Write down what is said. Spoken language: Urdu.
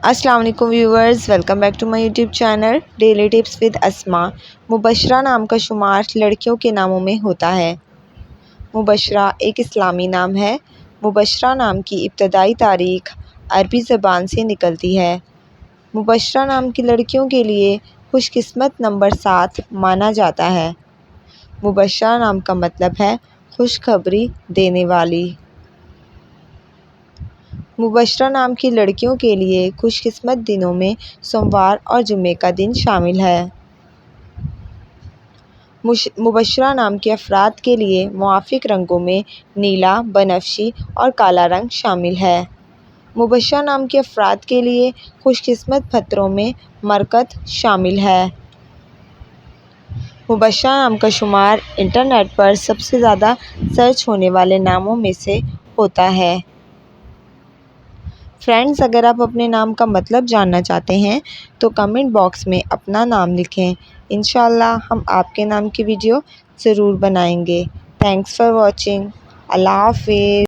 السلام علیکم viewers, welcome back to my YouTube channel daily tips with Asma. Mubashra نام کا شمار لڑکیوں کے ناموں میں ہوتا ہے۔ مبشرہ ایک اسلامی نام ہے۔ مبشرہ نام کی ابتدائی تاریخ عربی زبان سے نکلتی ہے۔ مبشرہ نام کی لڑکیوں کے لیے خوش قسمت نمبر 7 مانا جاتا ہے۔ مبشرہ نام کا مطلب ہے خوشخبری دینے والی۔ مبشرہ نام کی لڑکیوں کے لیے خوش قسمت دنوں میں سوموار اور جمعے کا دن شامل ہے۔ مبشرہ نام کے افراد کے لیے موافق رنگوں میں نیلا، بنفشی اور کالا رنگ شامل ہے۔ مبشرہ نام کے افراد کے لیے خوش قسمت پتھروں میں مرکت شامل ہے۔ مبشرہ نام کا شمار انٹرنیٹ پر سب سے زیادہ سرچ ہونے والے ناموں میں سے ہوتا ہے۔ فرینڈز، اگر آپ اپنے نام کا مطلب جاننا چاہتے ہیں تو کمنٹ باکس میں اپنا نام لکھیں۔ انشاءاللہ ہم آپ کے نام کی ویڈیو ضرور بنائیں گے۔ Thanks for watching. اللہ حافظ۔